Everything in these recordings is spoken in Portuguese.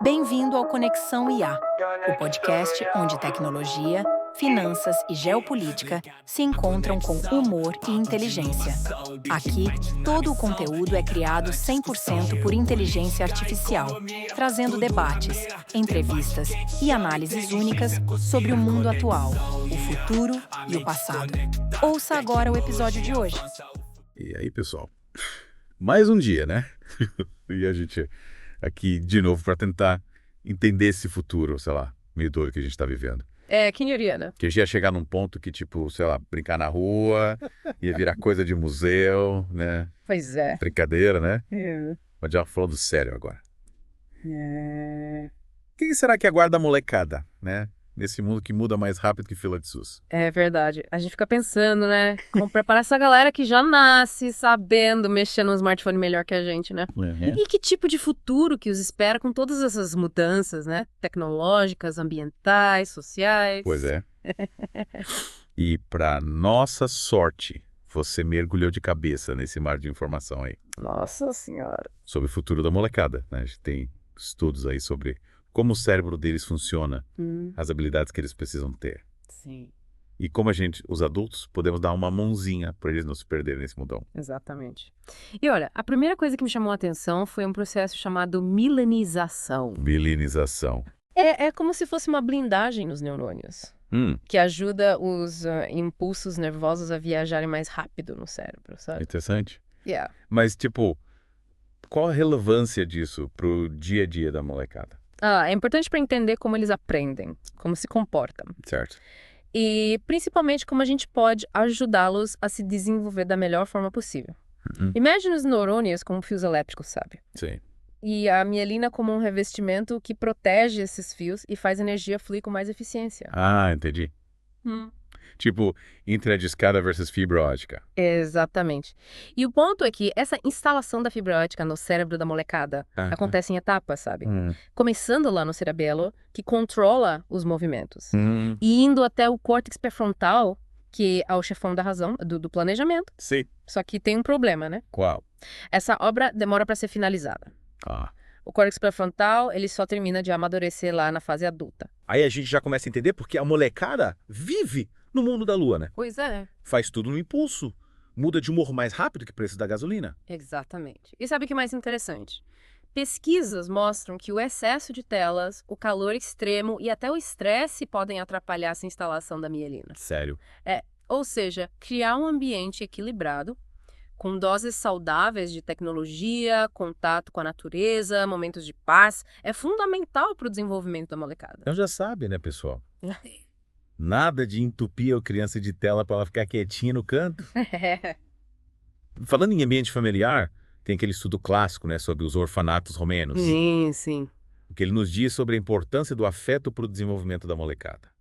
Bem-vindo ao Conexão IA, o podcast onde tecnologia, finanças e geopolítica se encontram com humor e inteligência. Aqui, todo o conteúdo é criado 100% por inteligência artificial, trazendo debates, entrevistas e análises únicas sobre o mundo atual, o futuro e o passado. Ouça agora o episódio de hoje. E aí, pessoal? Mais um dia, né? E a gente aqui de novo para tentar entender esse futuro, sei lá, meio doido que a gente está vivendo. Quem diria, né? Que a gente ia chegar num ponto que, tipo, sei lá, brincar na rua, ia virar coisa de museu, né? Pois é. Brincadeira, né? É. Mas já falando sério agora. O que será que aguarda a molecada, né? Nesse mundo que muda mais rápido que fila de SUS. É verdade. A gente fica pensando, né? Como preparar essa galera que já nasce sabendo mexer no smartphone melhor que a gente, né? E que tipo de futuro que os espera com todas essas mudanças, né? Tecnológicas, ambientais, sociais. Pois é. E para nossa sorte, você mergulhou de cabeça nesse mar de informação aí. Nossa Senhora. Sobre o futuro da molecada, né? A gente tem estudos aí sobre como o cérebro deles funciona, as habilidades que eles precisam ter. Sim. E como a gente, os adultos, podemos dar uma mãozinha para eles não se perderem nesse mundão. Exatamente. E olha, a primeira coisa que me chamou a atenção foi um processo chamado milenização. Milenização. É como se fosse uma blindagem nos neurônios, que ajuda os impulsos nervosos a viajarem mais rápido no cérebro, sabe? Interessante. Yeah. Mas, tipo, qual a relevância disso pro dia a dia da molecada? É importante para entender como eles aprendem, como se comportam. Certo. E, principalmente, como a gente pode ajudá-los a se desenvolver da melhor forma possível. Imagine os neurônios como fios elétricos, sabe? Sim. E a mielina como um revestimento que protege esses fios e faz a energia fluir com mais eficiência. Ah, entendi. Tipo, intradiscada versus fibra ótica. Exatamente. E o ponto é que essa instalação da fibra ótica no cérebro da molecada acontece em etapas, sabe? Começando lá no cerebelo, que controla os movimentos, e indo até o córtex pré-frontal, que é o chefão da razão, do planejamento. Sim. Só que tem um problema, né? Qual? Essa obra demora para ser finalizada. O córtex pré-frontal, ele só termina de amadurecer lá na fase adulta. Aí a gente já começa a entender porque a molecada vive no mundo da lua, né? Pois é. Faz tudo no impulso. Muda de humor mais rápido que o preço da gasolina. Exatamente. E sabe o que é mais interessante? Pesquisas mostram que o excesso de telas, o calor extremo e até o estresse podem atrapalhar essa instalação da mielina. Sério. Ou seja, criar um ambiente equilibrado, com doses saudáveis de tecnologia, contato com a natureza, momentos de paz, é fundamental para o desenvolvimento da molecada. Então já sabe, né, pessoal? Nada de entupir a criança de tela para ela ficar quietinha no canto. Falando em ambiente familiar, tem aquele estudo clássico, né, sobre os orfanatos romenos. Sim. O que ele nos diz sobre a importância do afeto para o desenvolvimento da molecada.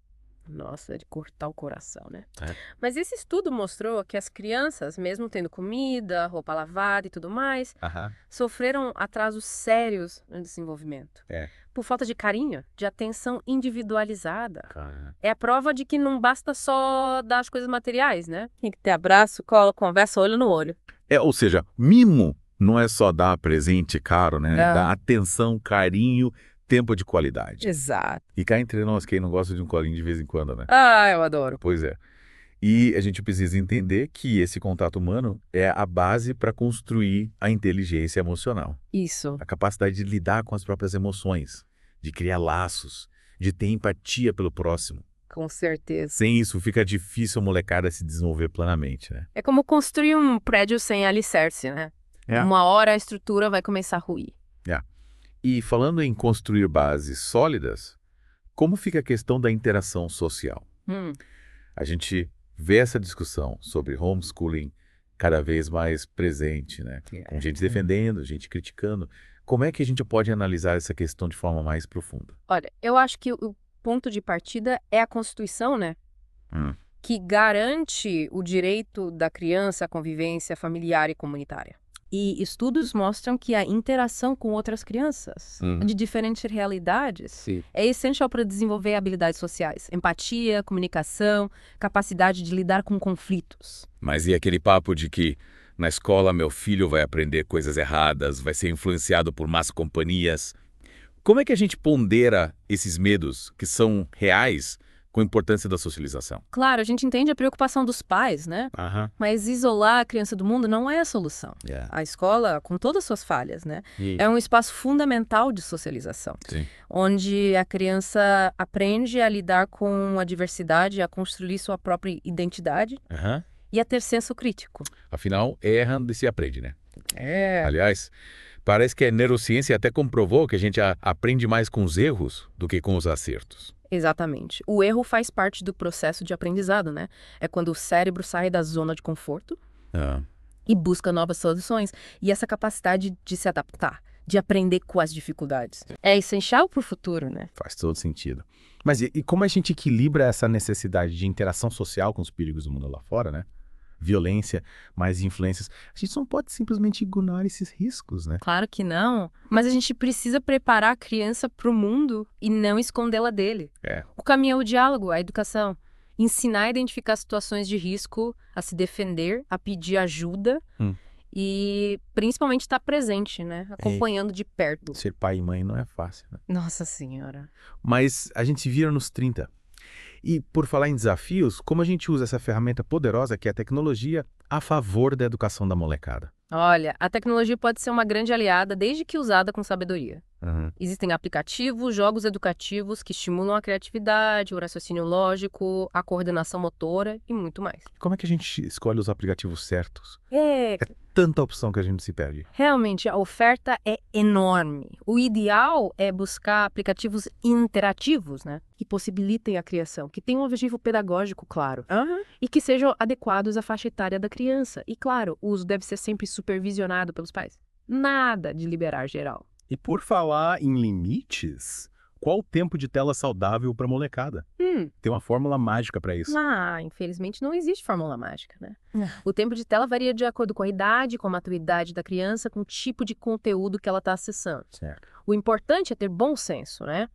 Nossa, é de cortar o coração, né? É. Mas esse estudo mostrou que as crianças, mesmo tendo comida, roupa lavada e tudo mais, sofreram atrasos sérios no desenvolvimento. Por falta de carinho, de atenção individualizada. É a prova de que não basta só dar as coisas materiais, né? Tem que ter abraço, colo, conversa, olho no olho. Ou seja, mimo não é só dar presente caro, né? Dar atenção, carinho, tempo de qualidade. Exato. E cá entre nós, quem não gosta de um colinho de vez em quando, né? Eu adoro. Pois é. E a gente precisa entender que esse contato humano é a base para construir a inteligência emocional. Isso. A capacidade de lidar com as próprias emoções, de criar laços, de ter empatia pelo próximo. Com certeza. Sem isso, fica difícil a molecada se desenvolver plenamente, né? É como construir um prédio sem alicerce, né? Uma hora a estrutura vai começar a ruir. E falando em construir bases sólidas, como fica a questão da interação social? A gente vê essa discussão sobre homeschooling cada vez mais presente, né? Com gente defendendo, gente criticando. Como é que a gente pode analisar essa questão de forma mais profunda? Olha, eu acho que o ponto de partida é a Constituição, né? Que garante o direito da criança à convivência familiar e comunitária. E estudos mostram que a interação com outras crianças de diferentes realidades é essencial para desenvolver habilidades sociais, empatia, comunicação, capacidade de lidar com conflitos. Mas e aquele papo de que na escola meu filho vai aprender coisas erradas, vai ser influenciado por más companhias? como é que a gente pondera esses medos que são reais com a importância da socialização? Claro, a gente entende a preocupação dos pais, né? Mas isolar a criança do mundo não é a solução. A escola, com todas as suas falhas, né? É um espaço fundamental de socialização. Sim. Onde a criança aprende a lidar com a diversidade, a construir sua própria identidade e a ter senso crítico. Afinal, errando e se aprende, né? Aliás, parece que a neurociência até comprovou que a gente aprende mais com os erros do que com os acertos. Exatamente. O erro faz parte do processo de aprendizado, né? É quando o cérebro sai da zona de conforto e busca novas soluções. E essa capacidade de se adaptar, de aprender com as dificuldades, é essencial para o futuro, né? Faz todo sentido. Mas e como a gente equilibra essa necessidade de interação social com os perigos do mundo lá fora, né? Violência, mais influências. A gente não pode simplesmente ignorar esses riscos, né? Claro que não, mas a gente precisa preparar a criança para o mundo e não escondê-la dele. O caminho é o diálogo, a educação. Ensinar a identificar situações de risco, a se defender, a pedir ajuda e principalmente estar presente, né? Acompanhando de perto. Ser pai e mãe não é fácil, né? Nossa Senhora. Mas a gente vira nos 30. E, por falar em desafios, como a gente usa essa ferramenta poderosa que é a tecnologia a favor da educação da molecada? Olha, a tecnologia pode ser uma grande aliada desde que usada com sabedoria. Existem aplicativos, jogos educativos que estimulam a criatividade, o raciocínio lógico, a coordenação motora e muito mais. Como é que a gente escolhe os aplicativos certos? É tanta opção que a gente se perde. Realmente, a oferta é enorme. O ideal é buscar aplicativos interativos, né? Que possibilitem a criação, que tenham um objetivo pedagógico claro e que sejam adequados à faixa etária da criança. E, claro, o uso deve ser sempre supervisionado pelos pais. Nada de liberar geral. E por falar em limites, qual o tempo de tela saudável para molecada? Tem uma fórmula mágica para isso. Infelizmente não existe fórmula mágica, né? O tempo de tela varia de acordo com a idade, com a maturidade da criança, com o tipo de conteúdo que ela está acessando. Certo. O importante é ter bom senso, né?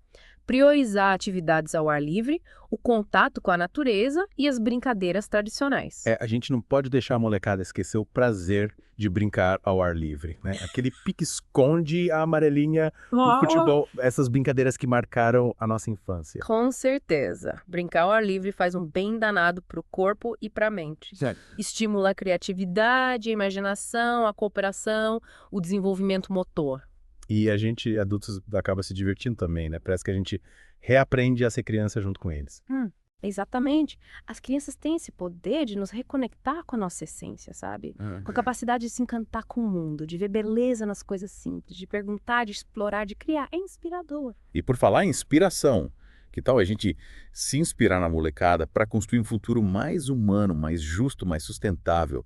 Priorizar atividades ao ar livre, o contato com a natureza e as brincadeiras tradicionais. A gente não pode deixar a molecada esquecer o prazer de brincar ao ar livre, né? Aquele pique-esconde, a amarelinha, o futebol, essas brincadeiras que marcaram a nossa infância. Com certeza. Brincar ao ar livre faz um bem danado para o corpo e para a mente. Certo. Estimula a criatividade, a imaginação, a cooperação, o desenvolvimento motor. E a gente, adultos, acaba se divertindo também, né? Parece que a gente reaprende a ser criança junto com eles. Exatamente. As crianças têm esse poder de nos reconectar com a nossa essência, sabe? Com a capacidade de se encantar com o mundo, de ver beleza nas coisas simples, de perguntar, de explorar, de criar. É inspirador. E por falar em inspiração, que tal a gente se inspirar na molecada para construir um futuro mais humano, mais justo, mais sustentável?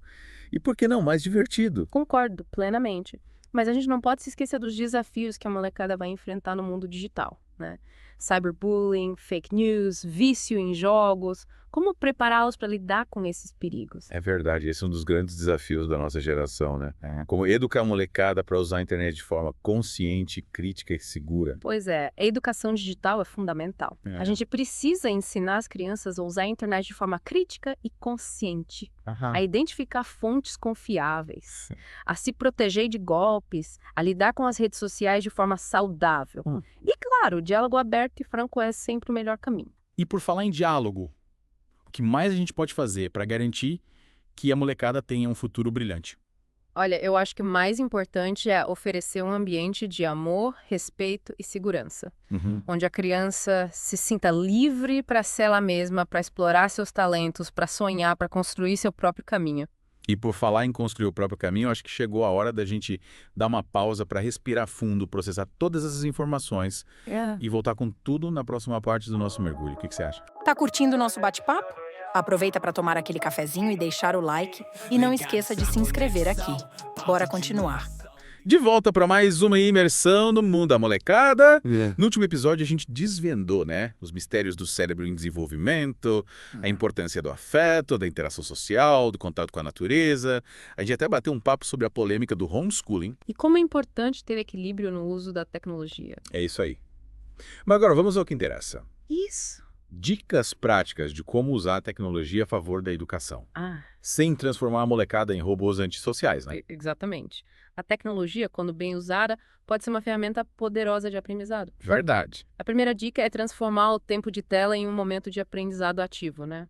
E por que não, mais divertido? Concordo plenamente. Mas a gente não pode se esquecer dos desafios que a molecada vai enfrentar no mundo digital, né? Cyberbullying, fake news, vício em jogos. Como prepará-los para lidar com esses perigos? É verdade, esse é um dos grandes desafios da nossa geração, né? Como educar a molecada para usar a internet de forma consciente, crítica e segura. Pois é, a educação digital é fundamental. A gente precisa ensinar as crianças a usar a internet de forma crítica e consciente, a identificar fontes confiáveis, a se proteger de golpes, a lidar com as redes sociais de forma saudável. E claro, o diálogo aberto e franco é sempre o melhor caminho. E por falar em diálogo, o que mais a gente pode fazer para garantir que a molecada tenha um futuro brilhante? Olha, eu acho que o mais importante é oferecer um ambiente de amor, respeito e segurança, onde a criança se sinta livre para ser ela mesma, para explorar seus talentos, para sonhar, para construir seu próprio caminho. E por falar em construir o próprio caminho, acho que chegou a hora da gente dar uma pausa para respirar fundo, processar todas essas informações e voltar com tudo na próxima parte do nosso mergulho. O que você acha? Tá curtindo o nosso bate-papo? Aproveita para tomar aquele cafezinho e deixar o like. E não esqueça de se inscrever aqui. Bora continuar. De volta para mais uma imersão no mundo da molecada. No último episódio a gente desvendou, né, os mistérios do cérebro em desenvolvimento, a importância do afeto, da interação social, do contato com a natureza. A gente até bateu um papo sobre a polêmica do homeschooling. E como é importante ter equilíbrio no uso da tecnologia. É isso aí. Mas agora vamos ao que interessa. Isso. Dicas práticas de como usar a tecnologia a favor da educação. Sem transformar a molecada em robôs antissociais, né? Exatamente. A tecnologia, quando bem usada, pode ser uma ferramenta poderosa de aprendizado. Verdade. A primeira dica é transformar o tempo de tela em um momento de aprendizado ativo, né?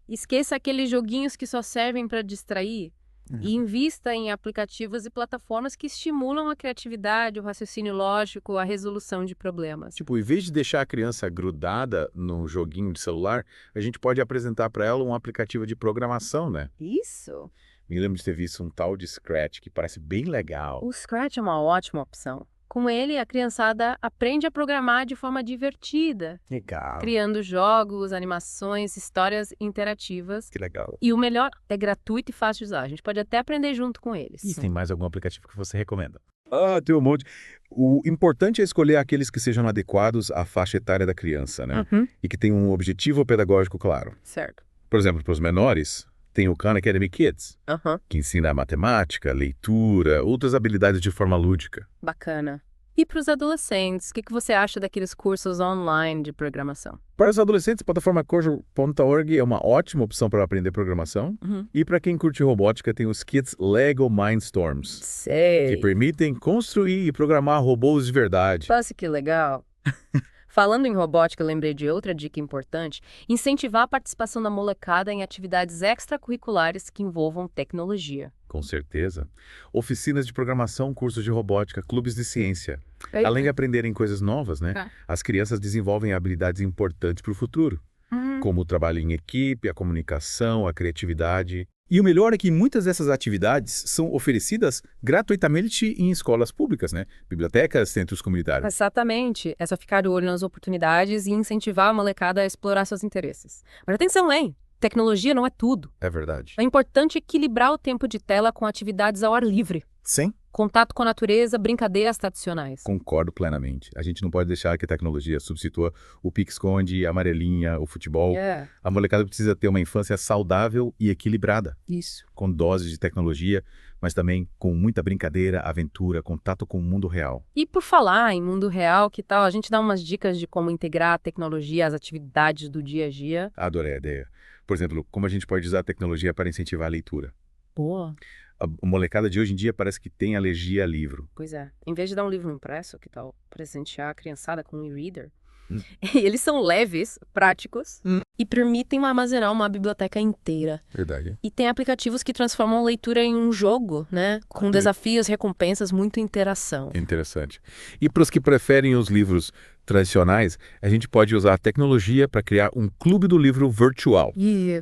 Esqueça aqueles joguinhos que só servem para distrair e invista em aplicativos e plataformas que estimulam a criatividade, o raciocínio lógico, a resolução de problemas. Tipo, em vez de deixar a criança grudada num joguinho de celular, a gente pode apresentar para ela um aplicativo de programação, né? Isso! Me lembro de ter visto um tal de Scratch que parece bem legal. O Scratch é uma ótima opção. Com ele, a criançada aprende a programar de forma divertida, Legal. criando jogos, animações, histórias interativas. Que legal. E o melhor, é gratuito e fácil de usar. A gente pode até aprender junto com eles. E tem mais algum aplicativo que você recomenda? Tem um monte. O importante é escolher aqueles que sejam adequados à faixa etária da criança, né? E que tenham um objetivo pedagógico claro. Certo. Por exemplo, para os menores, tem o Khan Academy Kids, que ensina matemática, leitura, outras habilidades de forma lúdica. Bacana. E para os adolescentes, o que você acha daqueles cursos online de programação? Para os adolescentes, a plataforma Corjo.org é uma ótima opção para aprender programação. E para quem curte robótica, tem os kits Lego Mindstorms, Sei. que permitem construir e programar robôs de verdade. Nossa, que legal. Falando em robótica, eu lembrei de outra dica importante: incentivar a participação da molecada em atividades extracurriculares que envolvam tecnologia. Com certeza. Oficinas de programação, cursos de robótica, clubes de ciência. Além de aprenderem coisas novas, né? As crianças desenvolvem habilidades importantes para o futuro, como o trabalho em equipe, a comunicação, a criatividade. E o melhor é que muitas dessas atividades são oferecidas gratuitamente em escolas públicas, né? Bibliotecas, centros comunitários. Exatamente. É só ficar de olho nas oportunidades e incentivar a molecada a explorar seus interesses. Mas atenção, hein? Tecnologia não é tudo. É verdade. É importante equilibrar o tempo de tela com atividades ao ar livre. Sim. Contato com a natureza, brincadeiras tradicionais. Concordo plenamente. A gente não pode deixar que a tecnologia substitua o pique-esconde, a amarelinha, o futebol. A molecada precisa ter uma infância saudável e equilibrada. Isso. Com doses de tecnologia, mas também com muita brincadeira, aventura, contato com o mundo real. E por falar em mundo real, que tal a gente dar umas dicas de como integrar a tecnologia às atividades do dia a dia? Adorei a ideia. Por exemplo, como a gente pode usar a tecnologia para incentivar a leitura. Boa. A molecada de hoje em dia parece que tem alergia a livro. Pois é. Em vez de dar um livro impresso, que tal presentear a criançada com um e-reader? Eles são leves, práticos e permitem armazenar uma biblioteca inteira. Verdade. E tem aplicativos que transformam a leitura em um jogo, né? Com desafios, recompensas, muita interação. Interessante. E para os que preferem os livros tradicionais, a gente pode usar a tecnologia para criar um clube do livro virtual,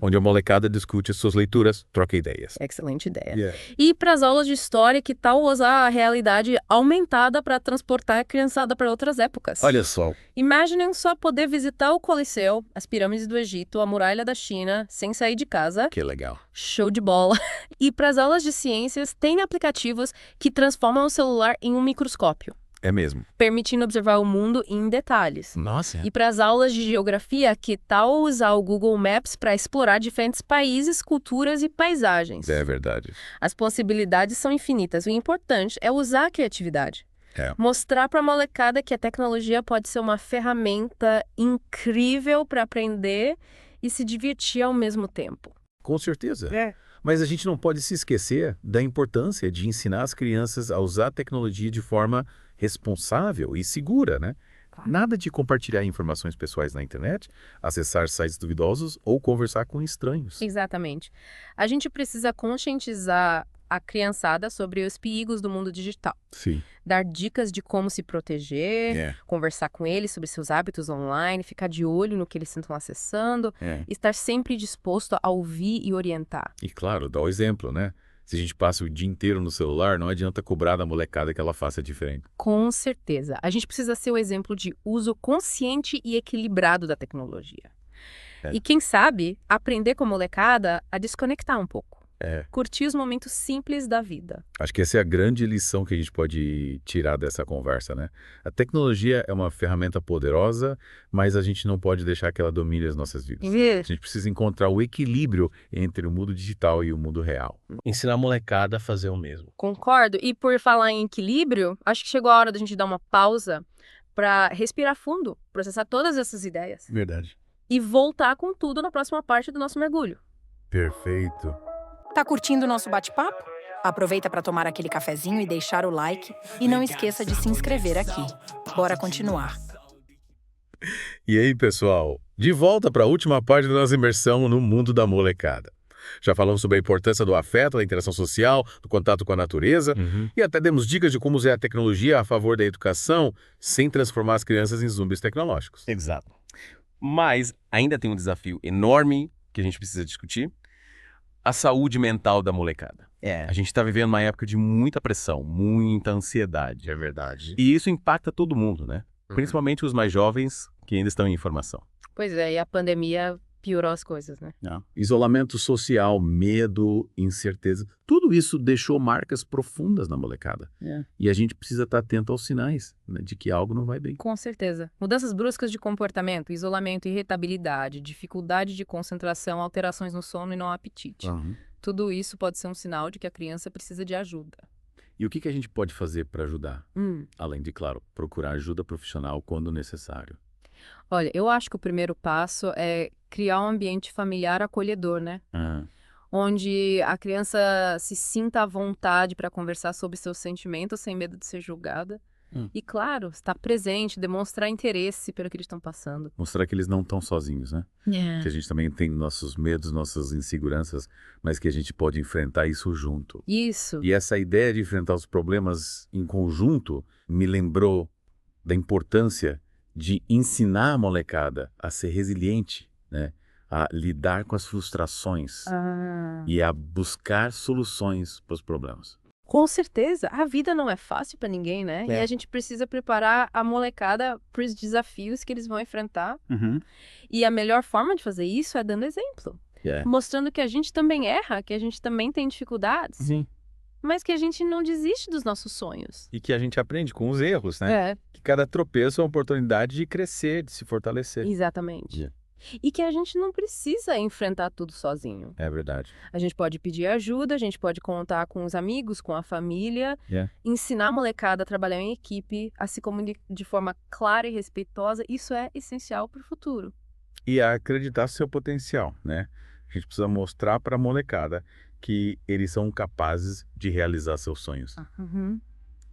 onde a molecada discute suas leituras, troca ideias. Excelente ideia. E para as aulas de história, que tal usar a realidade aumentada para transportar a criançada para outras épocas? Olha só. Imaginem só poder visitar o Coliseu, as pirâmides do Egito, a muralha da China, sem sair de casa. Que legal. Show de bola. E para as aulas de ciências, tem aplicativos que transformam o celular em um microscópio. É mesmo. Permitindo observar o mundo em detalhes. Nossa. E para as aulas de geografia, que tal usar o Google Maps para explorar diferentes países, culturas e paisagens? É verdade. As possibilidades são infinitas. O importante é usar a criatividade. Mostrar para a molecada que a tecnologia pode ser uma ferramenta incrível para aprender e se divertir ao mesmo tempo. Com certeza. Mas a gente não pode se esquecer da importância de ensinar as crianças a usar a tecnologia de forma responsável e segura, né? Nada de compartilhar informações pessoais na internet, acessar sites duvidosos ou conversar com estranhos. Exatamente. A gente precisa conscientizar a criançada sobre os perigos do mundo digital. Sim. Dar dicas de como se proteger, conversar com eles sobre seus hábitos online, ficar de olho no que eles estão acessando, estar sempre disposto a ouvir e orientar. E claro, dá o exemplo, né? Se a gente passa o dia inteiro no celular, não adianta cobrar da molecada que ela faça diferente. Com certeza. A gente precisa ser o exemplo de uso consciente e equilibrado da tecnologia. E quem sabe, aprender com a molecada a desconectar um pouco. Curtir os momentos simples da vida. Acho que essa é a grande lição que a gente pode tirar dessa conversa, né? A tecnologia é uma ferramenta poderosa, mas a gente não pode deixar que ela domine as nossas vidas. A gente precisa encontrar o equilíbrio entre o mundo digital e o mundo real. Ensinar a molecada a fazer o mesmo. Concordo. E por falar em equilíbrio, acho que chegou a hora da gente dar uma pausa para respirar fundo, processar todas essas ideias. Verdade. E voltar com tudo na próxima parte do nosso mergulho. Perfeito. Tá curtindo o nosso bate-papo? Aproveita para tomar aquele cafezinho e deixar o like. E não esqueça de se inscrever aqui. Bora continuar. E aí, pessoal? De volta para a última parte da nossa imersão no mundo da molecada. Já falamos sobre a importância do afeto, da interação social, do contato com a natureza, e até demos dicas de como usar a tecnologia a favor da educação sem transformar as crianças em zumbis tecnológicos. Exato. Mas ainda tem um desafio enorme que a gente precisa discutir: a saúde mental da molecada. A gente está vivendo uma época de muita pressão, muita ansiedade. É verdade. E isso impacta todo mundo, né? Principalmente os mais jovens que ainda estão em formação. Pois é, e a pandemia piorou as coisas, né? Isolamento social, medo, incerteza, tudo isso deixou marcas profundas na molecada. E a gente precisa estar atento aos sinais, né, de que algo não vai bem. Com certeza. Mudanças bruscas de comportamento, isolamento, irritabilidade, dificuldade de concentração, alterações no sono e no apetite. Tudo isso pode ser um sinal de que a criança precisa de ajuda. E o que a gente pode fazer para ajudar? Além de, claro, procurar ajuda profissional quando necessário. Olha, eu acho que o primeiro passo é criar um ambiente familiar acolhedor, né? Onde a criança se sinta à vontade para conversar sobre seus sentimentos sem medo de ser julgada. E, claro, estar presente, demonstrar interesse pelo que eles estão passando. Mostrar que eles não estão sozinhos, né? Que a gente também tem nossos medos, nossas inseguranças, mas que a gente pode enfrentar isso junto. Isso. E essa ideia de enfrentar os problemas em conjunto me lembrou da importância de ensinar a molecada a ser resiliente, né? A lidar com as frustrações e a buscar soluções para os problemas. Com certeza. A vida não é fácil para ninguém, né? E a gente precisa preparar a molecada para os desafios que eles vão enfrentar. E a melhor forma de fazer isso é dando exemplo. Mostrando que a gente também erra, que a gente também tem dificuldades. Mas que a gente não desiste dos nossos sonhos. E que a gente aprende com os erros, né? Que cada tropeço é uma oportunidade de crescer, de se fortalecer. Exatamente. E que a gente não precisa enfrentar tudo sozinho. É verdade. A gente pode pedir ajuda, a gente pode contar com os amigos, com a família, ensinar a molecada a trabalhar em equipe, a se comunicar de forma clara e respeitosa. Isso é essencial para o futuro. E a acreditar no seu potencial, né? A gente precisa mostrar para a molecada que eles são capazes de realizar seus sonhos.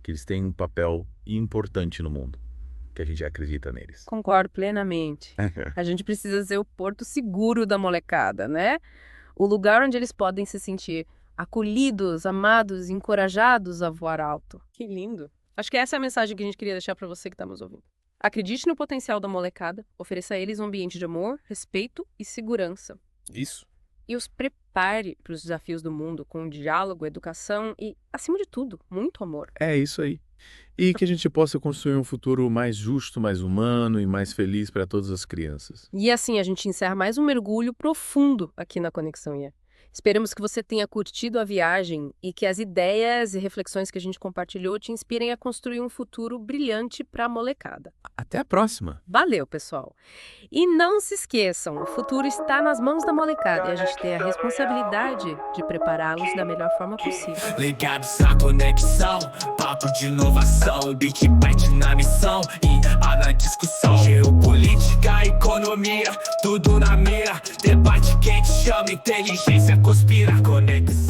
Que eles têm um papel importante no mundo. Que a gente acredita neles. Concordo plenamente. A gente precisa ser o porto seguro da molecada, né? O lugar onde eles podem se sentir acolhidos, amados, encorajados a voar alto. Que lindo. Acho que essa é a mensagem que a gente queria deixar para você que está nos ouvindo. Acredite no potencial da molecada, ofereça a eles um ambiente de amor, respeito e segurança. Isso. E os prepare para os desafios do mundo com diálogo, educação e, acima de tudo, muito amor. É isso aí. E que a gente possa construir um futuro mais justo, mais humano e mais feliz para todas as crianças. E assim a gente encerra mais um mergulho profundo aqui na Conexão IA. Esperamos que você tenha curtido a viagem e que as ideias e reflexões que a gente compartilhou te inspirem a construir um futuro brilhante para a molecada. Até a próxima! Valeu, pessoal! E não se esqueçam, o futuro está nas mãos da molecada e a gente tem a responsabilidade de prepará-los da melhor forma possível. Ligados à conexão, papo de inovação, Bit Byte na missão e a na discussão. Geopolítica, economia, tudo na mira, debate quente chama inteligência, conspira, conexão.